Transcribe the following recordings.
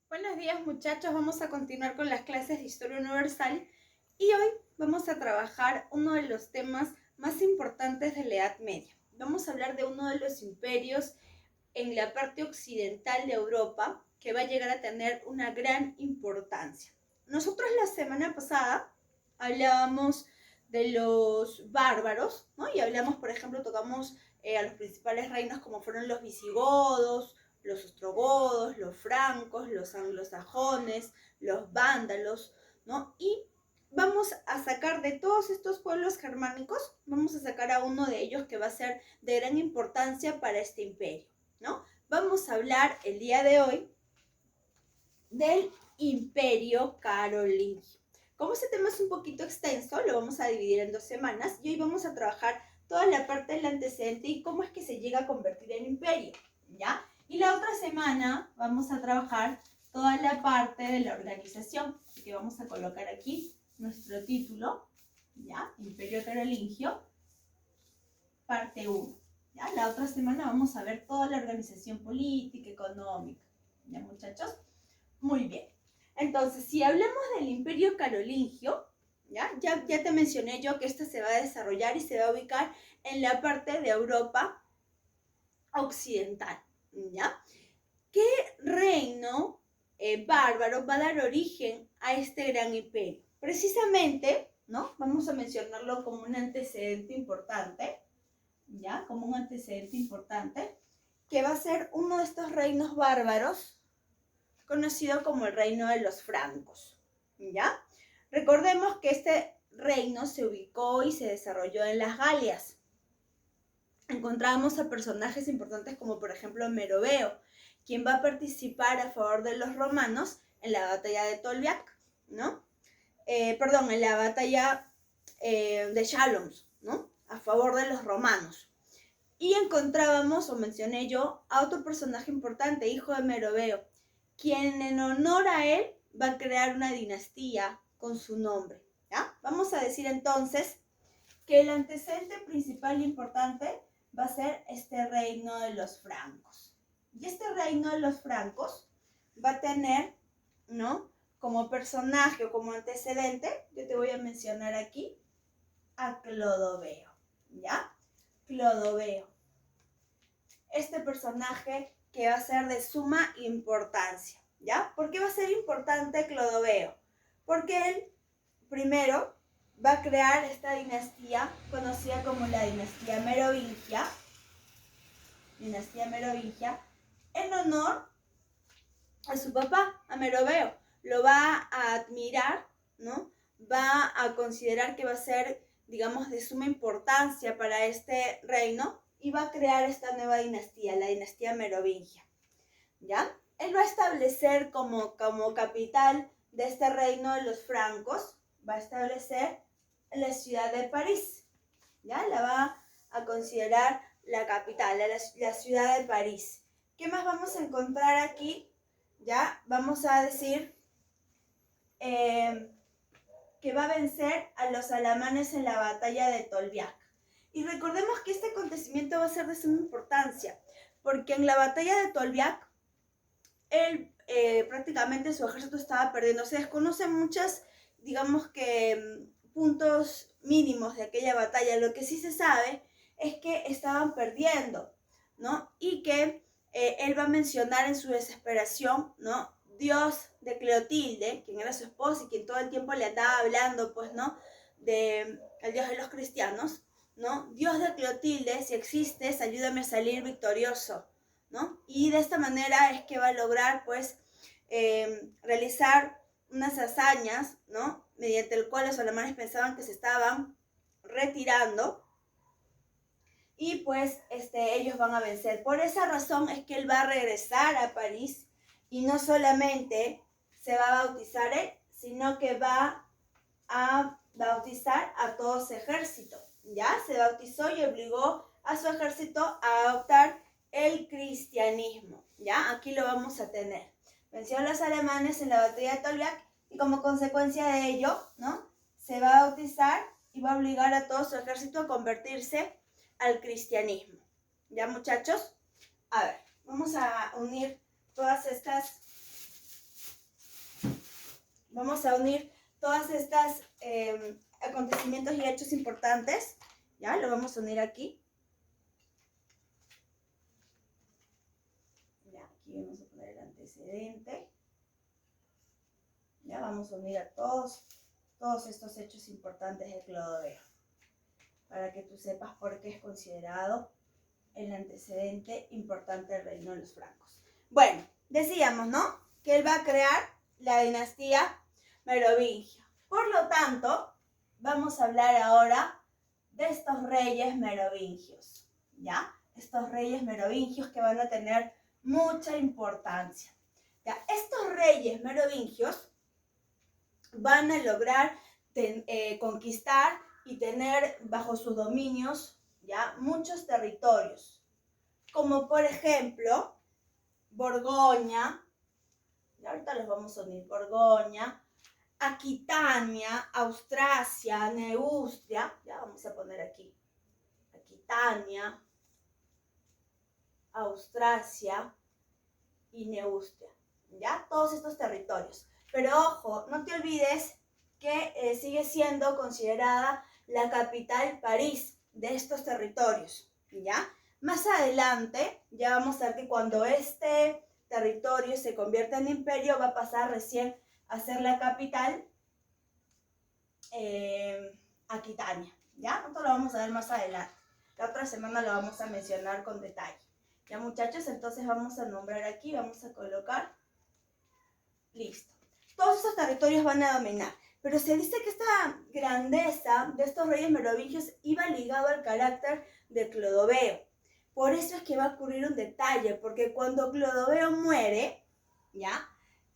Buenos días muchachos, vamos a continuar con las clases de Historia Universal y hoy vamos a trabajar uno de los temas más importantes de la Edad Media. Vamos a hablar de uno de los imperios en la parte occidental de Europa que va a llegar a tener una gran importancia. Nosotros la semana pasada hablábamos de los bárbaros, ¿no? Y hablamos, por ejemplo, tocamos a los principales reinos como fueron los visigodos, los ostrogodos, los francos, los anglosajones, los vándalos, ¿no? Y vamos a sacar de todos estos pueblos germánicos, vamos a sacar a uno de ellos que va a ser de gran importancia para este imperio, ¿no? Vamos a hablar el día de hoy del Imperio Carolingio. Como este tema es un poquito extenso, lo vamos a dividir en 2 semanas y hoy vamos a trabajar toda la parte del antecedente y cómo es que se llega a convertir en imperio, ¿ya? Y la otra semana vamos a trabajar toda la parte de la organización. Así que vamos a colocar aquí nuestro título, ¿ya? Imperio Carolingio, parte 1. ¿Ya? La otra semana vamos a ver toda la organización política, económica. ¿Ya, muchachos? Muy bien. Entonces, si hablamos del Imperio Carolingio, ya te mencioné yo que este se va a desarrollar y se va a ubicar en la parte de Europa occidental, ¿ya? ¿Qué reino bárbaro va a dar origen a este gran imperio? Precisamente, ¿no? Vamos a mencionarlo como un antecedente importante, ¿ya? Como un antecedente importante, que va a ser uno de estos reinos bárbaros conocido como el reino de los francos, ¿ya? Recordemos que este reino se ubicó y se desarrolló en las Galias. Encontramos a personajes importantes como por ejemplo Meroveo, quien va a participar a favor de los romanos en la batalla de Tolbiac, ¿no? En la batalla de Chalons, ¿no? A favor de los romanos. Y encontrábamos, o mencioné yo, a otro personaje importante, hijo de Meroveo, quien en honor a él va a crear una dinastía con su nombre, ¿ya? Vamos a decir entonces que el antecedente principal e importante va a ser este reino de los francos. Y este reino de los francos va a tener, ¿no? Como personaje o como antecedente, yo te voy a mencionar aquí a Clodoveo, ¿ya? Clodoveo. Este personaje que va a ser de suma importancia, ¿ya? ¿Por qué va a ser importante Clodoveo? Porque él, primero, va a crear esta dinastía conocida como la dinastía merovingia, en honor a su papá, a Meroveo. Lo va a admirar, ¿no? Va a considerar que va a ser, digamos, de suma importancia para este reino y va a crear esta nueva dinastía, la dinastía merovingia, ¿ya? Él va a establecer como capital de este reino de los francos, va a establecer la ciudad de París, ¿ya? La va a considerar la capital, la ciudad de París. ¿Qué más vamos a encontrar aquí? Ya vamos a decir que va a vencer a los alamanes en la batalla de Tolbiac. Y recordemos que este acontecimiento va a ser de suma importancia, porque en la batalla de Tolbiac, él prácticamente su ejército estaba perdiendo. Se desconocen muchas, digamos que, puntos mínimos de aquella batalla. Lo que sí se sabe es que estaban perdiendo, ¿no? Y que él va a mencionar en su desesperación, ¿no? Dios de Cleotilde, quien era su esposa y quien todo el tiempo le andaba hablando, pues, ¿no? De el Dios de los cristianos, ¿no? Dios de Cleotilde, si existes, ayúdame a salir victorioso, ¿no? Y de esta manera es que va a lograr, pues, realizar unas hazañas, ¿no? Mediante el cual los alemanes pensaban que se estaban retirando y pues ellos van a vencer. Por esa razón es que él va a regresar a París y no solamente se va a bautizar él, sino que va a bautizar a todo su ejército. Ya se bautizó y obligó a su ejército a adoptar el cristianismo. Ya aquí lo vamos a tener. Venció a los alemanes en la batalla de Tolbiac y como consecuencia de ello, ¿no? Se va a bautizar y va a obligar a todo su ejército a convertirse al cristianismo. ¿Ya, muchachos? A ver, vamos a unir todas estas Vamos a unir todas estas acontecimientos y hechos importantes. Ya, lo vamos a unir aquí. Ya, aquí vamos a poner el antecedente. Ya, vamos a unir a todos estos hechos importantes de Clodoveo, para que tú sepas por qué es considerado el antecedente importante del reino de los francos. Bueno, decíamos, ¿no?, que él va a crear la dinastía merovingia. Por lo tanto, vamos a hablar ahora de estos reyes merovingios, ¿ya? Estos reyes merovingios que van a tener mucha importancia. ¿Ya? Estos reyes merovingios van a lograr conquistar y tener bajo sus dominios, ¿ya?, muchos territorios, como por ejemplo Borgoña, y ahorita los vamos a unir, Borgoña, Aquitania, Austrasia, Neustria, ya vamos a poner aquí, Aquitania, Austrasia y Neustria, ya, todos estos territorios. Pero ojo, no te olvides que sigue siendo considerada la capital París de estos territorios, ¿ya? Más adelante ya vamos a ver que cuando este territorio se convierta en imperio va a pasar recién a ser la capital Aquitania, ¿ya? Esto lo vamos a ver más adelante. La otra semana lo vamos a mencionar con detalle. ¿Ya, muchachos? Entonces vamos a nombrar aquí, vamos a colocar, listo. Todos estos territorios van a dominar, pero se dice que esta grandeza de estos reyes merovingios iba ligado al carácter de Clodoveo. Por eso es que va a ocurrir un detalle, porque cuando Clodoveo muere, ¿ya?,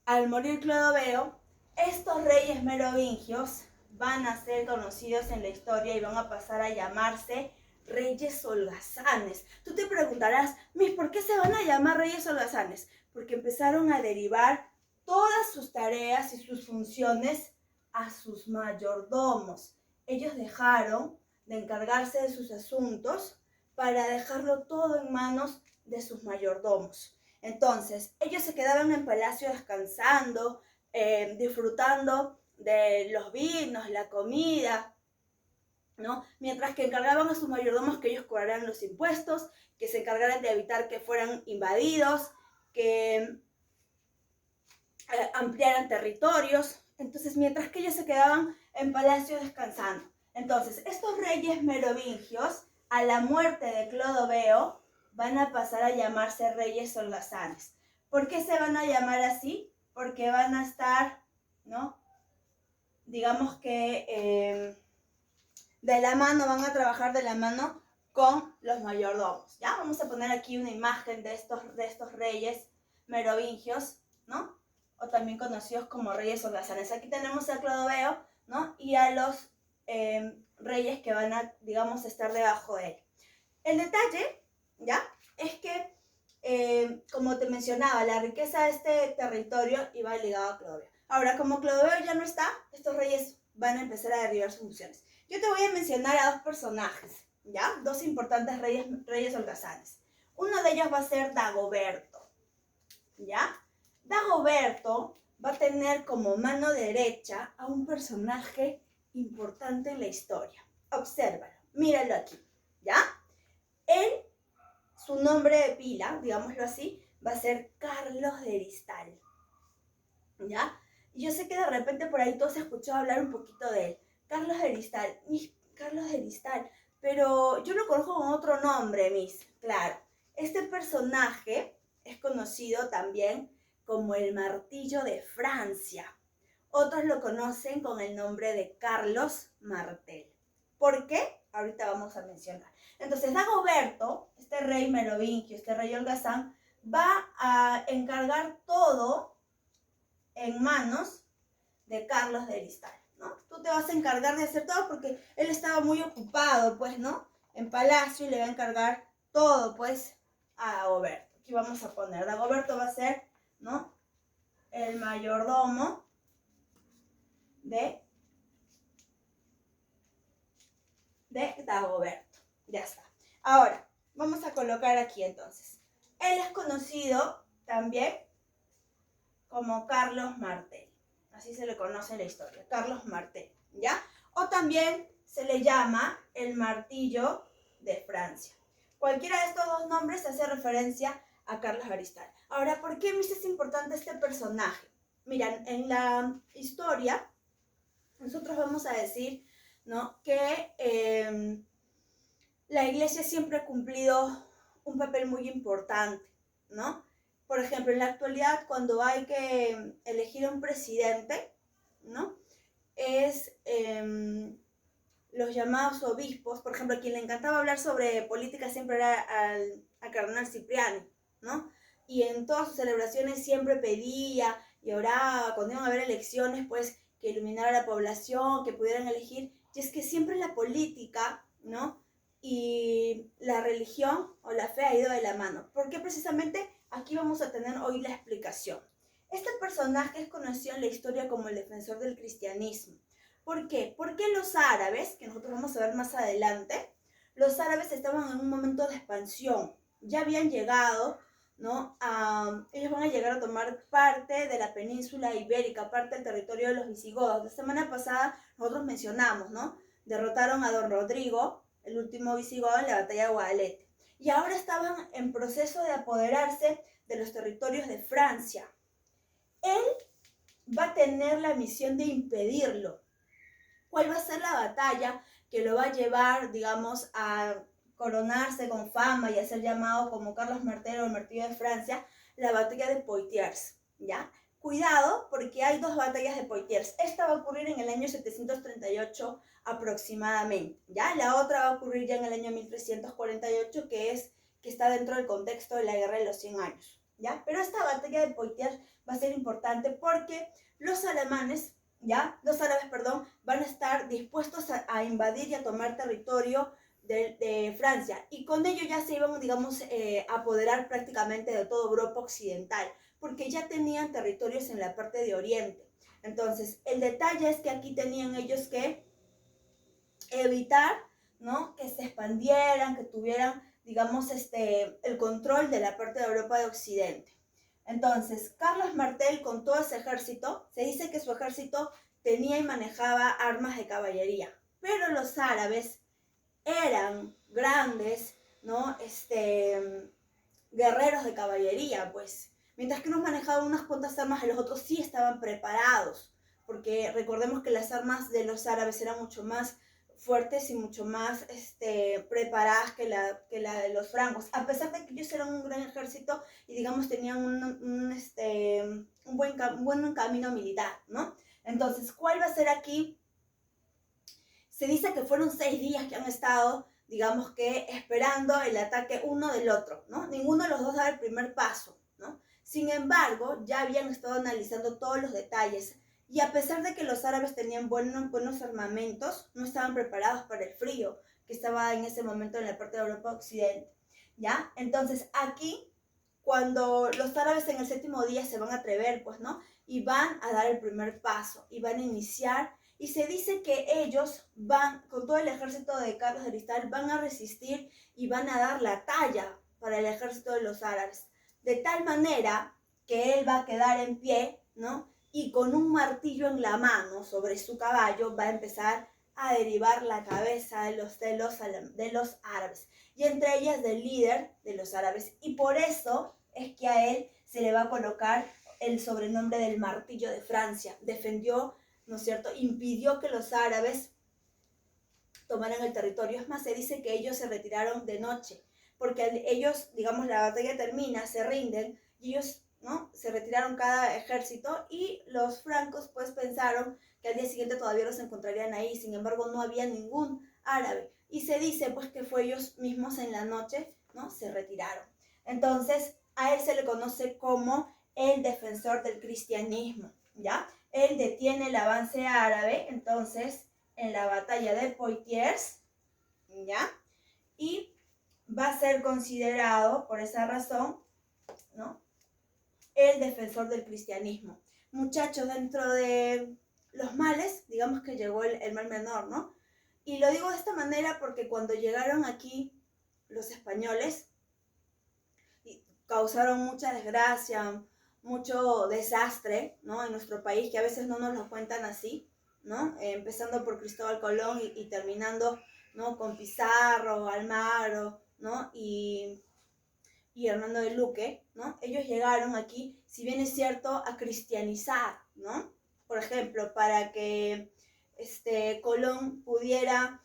al morir Clodoveo, estos reyes merovingios van a ser conocidos en la historia y van a pasar a llamarse reyes holgazanes. Tú te preguntarás, Miss, ¿por qué se van a llamar reyes holgazanes? Porque empezaron a derivar todas sus tareas y sus funciones a sus mayordomos. Ellos dejaron de encargarse de sus asuntos para dejarlo todo en manos de sus mayordomos. Entonces, ellos se quedaban en palacio descansando, disfrutando de los vinos, la comida, ¿no? Mientras que encargaban a sus mayordomos que ellos cobraran los impuestos, que se encargaran de evitar que fueran invadidos, que ampliaran territorios. Entonces, mientras que ellos se quedaban en palacio descansando. Entonces, estos reyes merovingios, a la muerte de Clodoveo, van a pasar a llamarse reyes holgazanes. ¿Por qué se van a llamar así? Porque van a estar, ¿no?, digamos que de la mano, van a trabajar de la mano con los mayordomos, ¿ya? Vamos a poner aquí una imagen de estos reyes merovingios, ¿no?, o también conocidos como reyes holgazanes. Aquí tenemos a Clodoveo, ¿no?, y a los reyes que van a, digamos, estar debajo de él. El detalle, ¿ya?, es que, como te mencionaba, la riqueza de este territorio iba ligado a Clodoveo. Ahora, como Clodoveo ya no está, estos reyes van a empezar a derribar sus funciones. Yo te voy a mencionar a dos personajes, ¿ya?, dos importantes reyes holgazanes. Uno de ellos va a ser Dagoberto, ¿ya? Dagoberto va a tener como mano derecha a un personaje importante en la historia. Obsérvalo, míralo aquí, ¿ya? Él, su nombre de pila, digámoslo así, va a ser Carlos de Heristal, ¿ya? Y yo sé que de repente por ahí todos se escuchó hablar un poquito de él. Carlos de Heristal, Carlos de Heristal, pero yo lo conozco con otro nombre, Miss. Claro, este personaje es conocido también como el Martillo de Francia. Otros lo conocen con el nombre de Carlos Martel. ¿Por qué? Ahorita vamos a mencionar. Entonces, Dagoberto, este rey merovingio, este rey holgazán, va a encargar todo en manos de Carlos de Heristal, ¿no? Tú te vas a encargar de hacer todo porque él estaba muy ocupado, pues, ¿no?, en palacio, y le va a encargar todo, pues, a Dagoberto. Aquí vamos a poner, Dagoberto va a ser, ¿no?, el mayordomo de Dagoberto. Ya está. Ahora, vamos a colocar aquí entonces. Él es conocido también como Carlos Martel. así se le conoce en la historia, Carlos Martel, ¿ya? O también se le llama el martillo de Francia. Cualquiera de estos dos nombres hace referencia a Carlos Aristal. Ahora, ¿por qué me es importante este personaje? Miren, en la historia, nosotros vamos a decir, ¿no?, que la iglesia siempre ha cumplido un papel muy importante, ¿no? Por ejemplo, en la actualidad, cuando hay que elegir a un presidente, ¿no?, es los llamados obispos. Por ejemplo, a quien le encantaba hablar sobre política siempre era al cardenal Cipriani, ¿no? Y en todas sus celebraciones siempre pedía y oraba, cuando iban a haber elecciones, pues que iluminara a la población, que pudieran elegir. Y es que siempre la política, ¿no?, y la religión o la fe ha ido de la mano. ¿Por qué? Precisamente aquí vamos a tener hoy la explicación. Este personaje es conocido en la historia como el defensor del cristianismo. ¿Por qué? Porque los árabes, que nosotros vamos a ver más adelante, los árabes estaban en un momento de expansión. Ya habían llegado, ¿no?, ellos van a llegar a tomar parte de la península ibérica, parte del territorio de los visigodos. La semana pasada nosotros mencionamos, ¿no?, derrotaron a don Rodrigo, el último visigodo, en la batalla de Guadalete. Y ahora estaban en proceso de apoderarse de los territorios de Francia. Él va a tener la misión de impedirlo. ¿Cuál va a ser la batalla que lo va a llevar, digamos, a coronarse con fama y a ser llamado como Carlos Martel o el martillo de Francia? La batalla de Poitiers, ¿ya? Cuidado, porque hay dos batallas de Poitiers. Esta va a ocurrir en el año 738 aproximadamente, ¿ya? La otra va a ocurrir ya en el año 1348, que está dentro del contexto de la Guerra de los 100 años, ¿ya? Pero esta batalla de Poitiers va a ser importante porque los alemanes, ¿ya?, los árabes, perdón, van a estar dispuestos a invadir y a tomar territorio de Francia. Y con ello ya se iban, digamos, a apoderar prácticamente de toda Europa occidental, porque ya tenían territorios en la parte de Oriente. Entonces, el detalle es que aquí tenían ellos que evitar, ¿no?, que se expandieran, que tuvieran, digamos, el control de la parte de Europa de Occidente. Entonces, Carlos Martel, con todo ese ejército, se dice que su ejército tenía y manejaba armas de caballería, pero los árabes eran grandes, ¿no?, guerreros de caballería, pues. Mientras que unos manejaban unas cuantas armas, los otros sí estaban preparados, porque recordemos que las armas de los árabes eran mucho más fuertes y mucho más preparadas que la de los francos, a pesar de que ellos eran un gran ejército y, digamos, tenían un buen camino militar, ¿no? Entonces, ¿cuál va a ser aquí? Se dice que fueron 6 días que han estado, digamos, que esperando el ataque uno del otro, ¿no? Ninguno de los dos da el primer paso, ¿no? Sin embargo, ya habían estado analizando todos los detalles. Y a pesar de que los árabes tenían buenos armamentos, no estaban preparados para el frío que estaba en ese momento en la parte de Europa Occidente, ¿ya? Entonces, aquí, cuando los árabes en el 7º día se van a atrever, pues, ¿no?, y van a dar el primer paso, y van a iniciar, y se dice que ellos van, con todo el ejército de Carlos de Aristal, van a resistir y van a dar la talla para el ejército de los árabes, de tal manera que él va a quedar en pie, ¿no?, y con un martillo en la mano sobre su caballo va a empezar a derribar la cabeza de los árabes, y entre ellas del líder de los árabes. Y por eso es que a él se le va a colocar el sobrenombre del martillo de Francia. Defendió, ¿no es cierto?, impidió que los árabes tomaran el territorio. Es más, se dice que ellos se retiraron de noche, porque ellos, digamos, la batalla termina, se rinden, y ellos, ¿no?, se retiraron cada ejército, y los francos pues pensaron que al día siguiente todavía los encontrarían ahí. Sin embargo, no había ningún árabe, y se dice pues que fue ellos mismos en la noche, ¿no?, se retiraron. Entonces, a él se le conoce como el defensor del cristianismo, ¿ya? Él detiene el avance árabe, entonces, en la batalla de Poitiers, ¿ya? Y va a ser considerado, por esa razón, ¿no?, el defensor del cristianismo. Muchachos, dentro de los males, digamos que llegó el mal menor, ¿no? Y lo digo de esta manera porque cuando llegaron aquí los españoles, causaron mucha desgracia, mucho desastre, ¿no? En nuestro país, que a veces no nos lo cuentan así, ¿no? Empezando por Cristóbal Colón y terminando, ¿no? Con Pizarro, Almagro, ¿no? Y Hernando de Luque, ¿no? Ellos llegaron aquí, si bien es cierto, a cristianizar, ¿no? Por ejemplo, para que Colón pudiera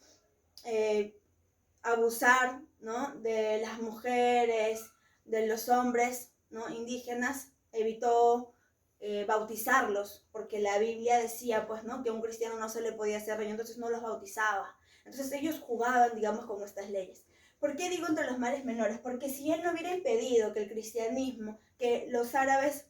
abusar, ¿no? De las mujeres, de los hombres, ¿no? Indígenas, evitó bautizarlos, porque la Biblia decía, pues, ¿no? Que a un cristiano no se le podía hacer rey, entonces no los bautizaba. Entonces ellos jugaban, digamos, con estas leyes. ¿Por qué digo entre los males menores? Porque si él no hubiera impedido que el cristianismo, que los árabes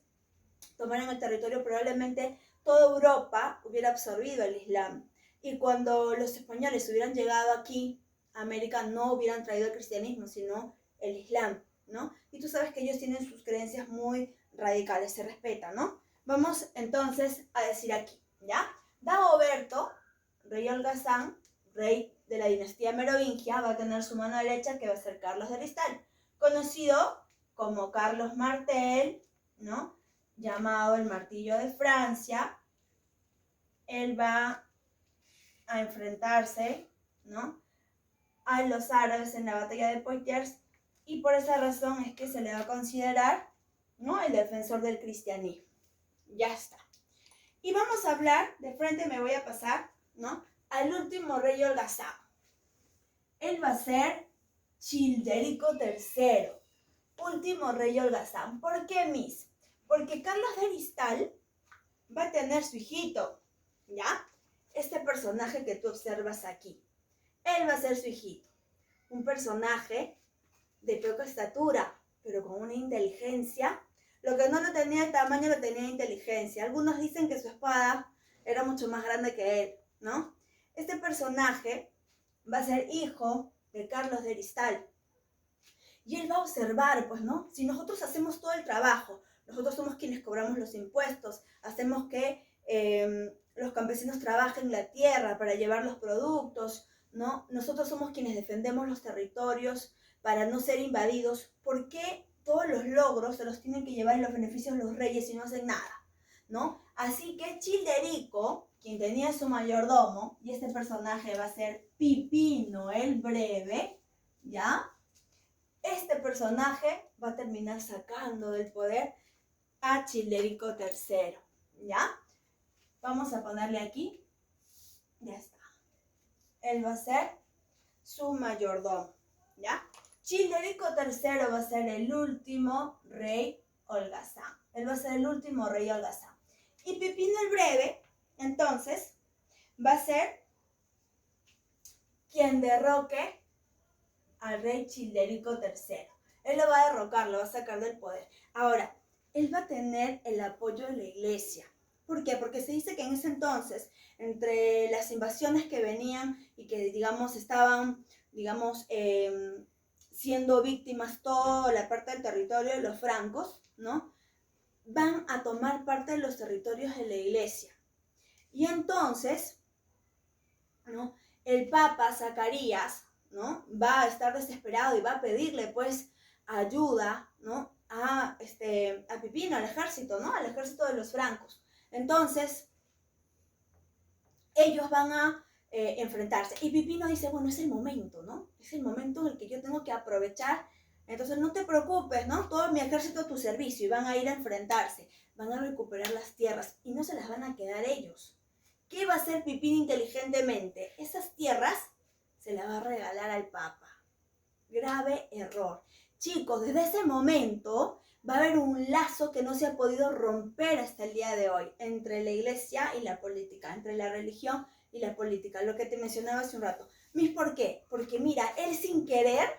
tomaran el territorio, probablemente toda Europa hubiera absorbido el Islam. Y cuando los españoles hubieran llegado aquí a América, no hubieran traído el cristianismo, sino el Islam, ¿no? Y tú sabes que ellos tienen sus creencias muy radicales, se respetan, ¿no? Vamos entonces a decir aquí, ¿ya? Dagoberto, rey holgazán, rey de la dinastía merovingia, va a tener su mano derecha, que va a ser Carlos de Ristal, conocido como Carlos Martel, ¿no? Llamado el Martillo de Francia. Él va a enfrentarse, ¿no? A los árabes en la batalla de Poitiers, y por esa razón es que se le va a considerar, ¿no? El defensor del cristianismo. Ya está. Y vamos a hablar, de frente me voy a pasar, ¿no? Al último rey holgazán. Él va a ser Childérico III, último rey holgazán. ¿Por qué, Miss? Porque Carlos de Ristal va a tener su hijito, ¿ya? Este personaje que tú observas aquí. Él va a ser su hijito. Un personaje de poca estatura, pero con una inteligencia. Lo que no lo tenía de tamaño, lo tenía de inteligencia. Algunos dicen que su espada era mucho más grande que él, ¿no? Este personaje va a ser hijo de Carlos de Ristal. Y él va a observar, pues, ¿no? Si nosotros hacemos todo el trabajo, nosotros somos quienes cobramos los impuestos, hacemos que los campesinos trabajen la tierra para llevar los productos, ¿no? Nosotros somos quienes defendemos los territorios para no ser invadidos. ¿Por qué todos los logros se los tienen que llevar y los beneficios los reyes y no hacen nada, ¿no? Así que Childérico, quien tenía su mayordomo, y este personaje va a ser Pipino el Breve, ¿ya? Este personaje va a terminar sacando del poder a Childérico III, ¿ya? Vamos a ponerle aquí, ya está. Él va a ser su mayordomo, ¿ya? Childérico III va a ser el último rey holgazán. Él va a ser el último rey holgazán. Y Pipino el Breve, entonces, va a ser quien derroque al rey Childérico III. Él lo va a derrocar, lo va a sacar del poder. Ahora, él va a tener el apoyo de la iglesia. ¿Por qué? Porque se dice que en ese entonces, entre las invasiones que venían y que, digamos, estaban, digamos, siendo víctimas toda la parte del territorio de los francos, ¿no? Van a tomar parte de los territorios de la iglesia. Y entonces, ¿no? El Papa Zacarías, ¿no? Va a estar desesperado y va a pedirle, pues, ayuda, ¿no? A Pipino, al ejército, ¿no? Al ejército de los francos. Entonces, ellos van a enfrentarse. Y Pipino dice, bueno, es el momento, ¿no? Es el momento en el que yo tengo que aprovechar. Entonces, no te preocupes, ¿no? Todo mi ejército a tu servicio, y van a ir a enfrentarse. Van a recuperar las tierras y no se las van a quedar ellos. ¿Qué va a hacer Pipino inteligentemente? Esas tierras se las va a regalar al Papa. Grave error. Chicos, desde ese momento va a haber un lazo que no se ha podido romper hasta el día de hoy entre la iglesia y la política, entre la religión y la política, lo que te mencionaba hace un rato. ¿Por qué? Porque mira, él sin querer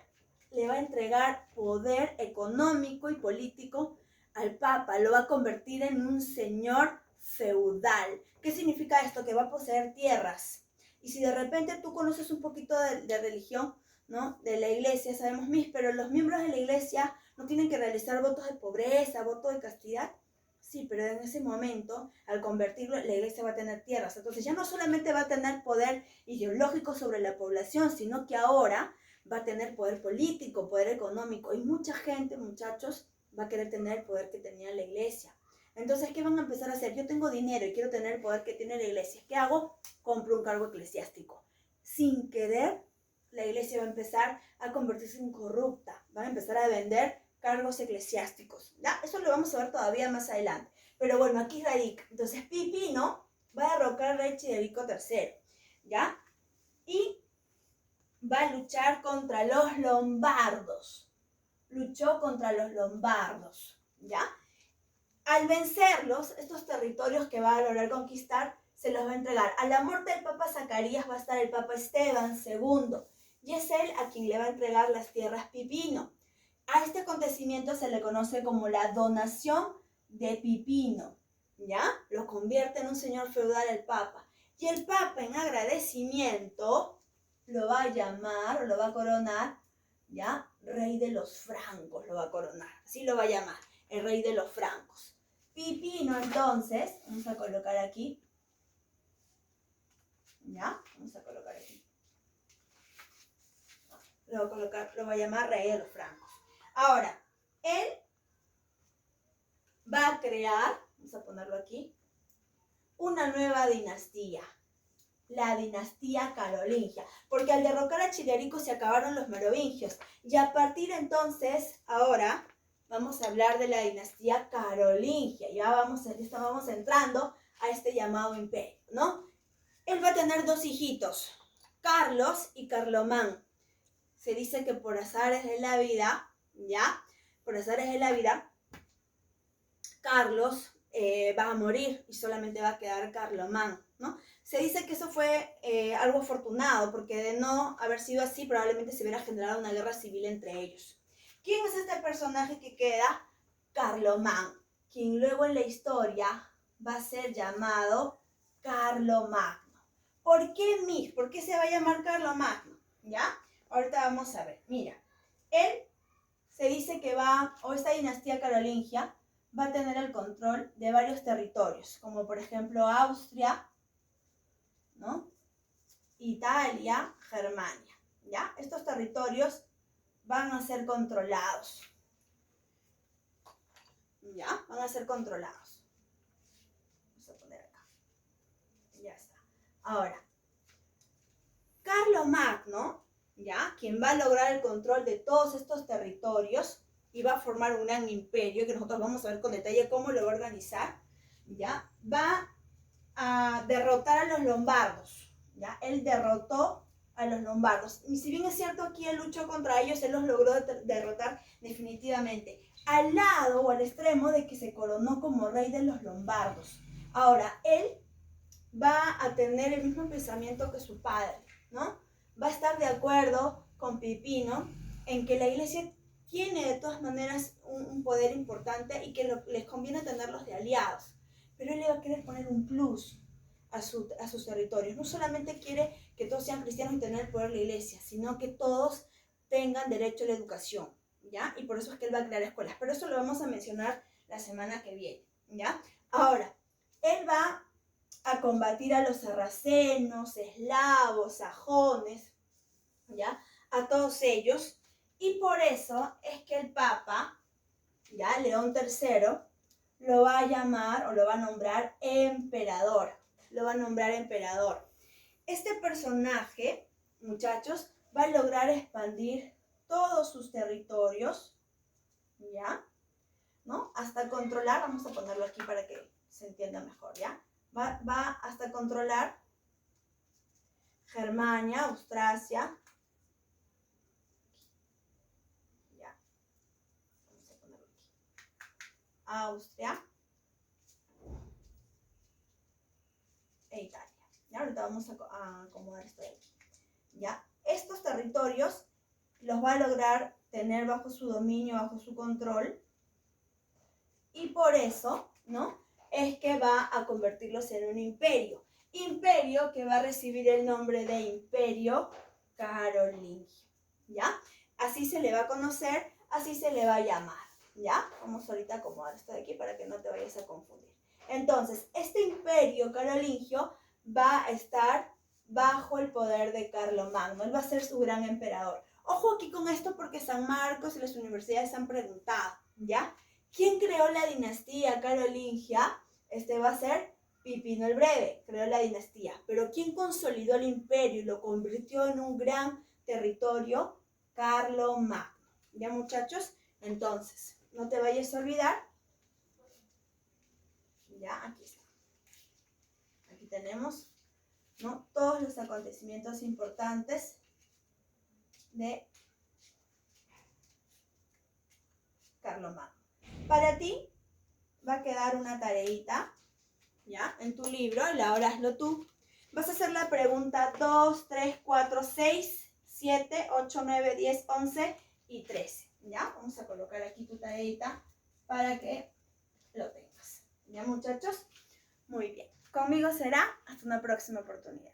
le va a entregar poder económico y político al Papa, lo va a convertir en un señor feudal. ¿Qué significa esto? Que va a poseer tierras. Y si de repente tú conoces un poquito de religión, ¿no? De la iglesia, sabemos pero los miembros de la iglesia no tienen que realizar votos de pobreza, votos de castidad. Sí, pero en ese momento, al convertirlo, la iglesia va a tener tierras. Entonces ya no solamente va a tener poder ideológico sobre la población, sino que ahora va a tener poder político, poder económico. Y mucha gente, muchachos, va a querer tener el poder que tenía la iglesia. Entonces, ¿qué van a empezar a hacer? Yo tengo dinero y quiero tener el poder que tiene la iglesia. ¿Qué hago? Compro un cargo eclesiástico. Sin querer, la iglesia va a empezar a convertirse en corrupta. Van a empezar a vender cargos eclesiásticos. ¿Ya? Eso lo vamos a ver todavía más adelante. Pero bueno, aquí radica. Entonces, Pipino va a derrocar al rey Childerico III. ¿Ya? Y va a luchar contra los lombardos. Luchó contra los lombardos. ¿Ya? Al vencerlos, estos territorios que va a lograr conquistar, se los va a entregar. A la muerte del Papa Zacarías va a estar el Papa Esteban II, y es él a quien le va a entregar las tierras Pipino. A este acontecimiento se le conoce como la donación de Pipino, ¿ya? Lo convierte en un señor feudal el Papa. Y el Papa, en agradecimiento, lo va a llamar, o lo va a coronar, ¿ya? Rey de los francos lo va a coronar. Así lo va a llamar, el rey de los francos. Pipino, entonces, vamos a colocar aquí, ¿ya? Vamos a colocar aquí. Lo va a llamar rey de los francos. Ahora, él va a crear, vamos a ponerlo aquí, una nueva dinastía, la dinastía carolingia, porque al derrocar a Childerico se acabaron los merovingios, y a partir de entonces, ahora, vamos a hablar de la dinastía carolingia. Ya estábamos entrando a este llamado imperio, ¿no? Él va a tener dos hijitos, Carlos y Carlomán. Se dice que por azares de la vida, ¿ya? Por azares de la vida, Carlos va a morir y solamente va a quedar Carlomán, ¿no? Se dice que eso fue algo afortunado, porque de no haber sido así, probablemente se hubiera generado una guerra civil entre ellos. ¿Quién es este personaje que queda? Carlomán, quien luego en la historia va a ser llamado Carlomagno. ¿Por qué Mig? ¿Por qué se va a llamar Carlomagno? ¿Ya? Ahorita vamos a ver. Mira, él se dice que o esta dinastía carolingia, va a tener el control de varios territorios, como por ejemplo Austria, ¿no? Italia, Germania, ¿ya? Estos territorios van a ser controlados. ¿Ya? Van a ser controlados. Vamos a poner acá. Ya está. Ahora, Carlomagno, ¿ya? Quien va a lograr el control de todos estos territorios y va a formar un gran imperio, que nosotros vamos a ver con detalle cómo lo va a organizar, ¿ya? Va a derrotar a los lombardos, ¿ya? Él derrotó a los lombardos. Y si bien es cierto, aquí él luchó contra ellos, él los logró derrotar definitivamente. Al lado o al extremo de que se coronó como rey de los lombardos. Ahora, él va a tener el mismo pensamiento que su padre, ¿no? Va a estar de acuerdo con Pipino en que la iglesia tiene de todas maneras un poder importante y que les conviene tenerlos de aliados. Pero él le va a querer poner un plus a sus territorios. No solamente quiere que todos sean cristianos y tener el poder de la iglesia, sino que todos tengan derecho a la educación, ¿ya? Y por eso es que él va a crear escuelas. Pero eso lo vamos a mencionar la semana que viene, ¿ya? Ahora, él va a combatir a los sarracenos, eslavos, sajones, ¿ya? A todos ellos. Y por eso es que el Papa, ¿ya? León III, lo va a llamar o lo va a nombrar emperador. Lo va a nombrar emperador. Este personaje, muchachos, va a lograr expandir todos sus territorios, ¿ya? ¿No? Hasta controlar, vamos a ponerlo aquí para que se entienda mejor, ¿ya? Va hasta controlar Germania, Austrasia, ¿ya? Vamos a ponerlo aquí. Austria e Italia. ¿Ya? Ahorita vamos a acomodar esto de aquí, ¿ya? Estos territorios los va a lograr tener bajo su dominio, bajo su control, y por eso, ¿no? Es que va a convertirlos en un imperio. Imperio que va a recibir el nombre de Imperio Carolingio, ¿ya? Así se le va a conocer, así se le va a llamar, ¿ya? Vamos ahorita a acomodar esto de aquí para que no te vayas a confundir. Entonces, este Imperio Carolingio va a estar bajo el poder de Carlomagno. Él va a ser su gran emperador. Ojo aquí con esto porque San Marcos y las universidades han preguntado, ¿ya? ¿Quién creó la dinastía carolingia? Este va a ser Pipino el Breve, creó la dinastía. Pero ¿quién consolidó el imperio y lo convirtió en un gran territorio? Carlomagno. ¿Ya, muchachos? Entonces, no te vayas a olvidar. Ya, aquí está. Aquí tenemos, ¿no?, todos los acontecimientos importantes de Carlomagno. Para ti va a quedar una tareita, ¿ya?, en tu libro, y ahora hazlo tú. Vas a hacer la pregunta 2, 3, 4, 6, 7, 8, 9, 10, 11 y 13. ¿Ya? Vamos a colocar aquí tu tareita para que lo tengas. ¿Ya, muchachos? Muy bien. Conmigo será hasta una próxima oportunidad.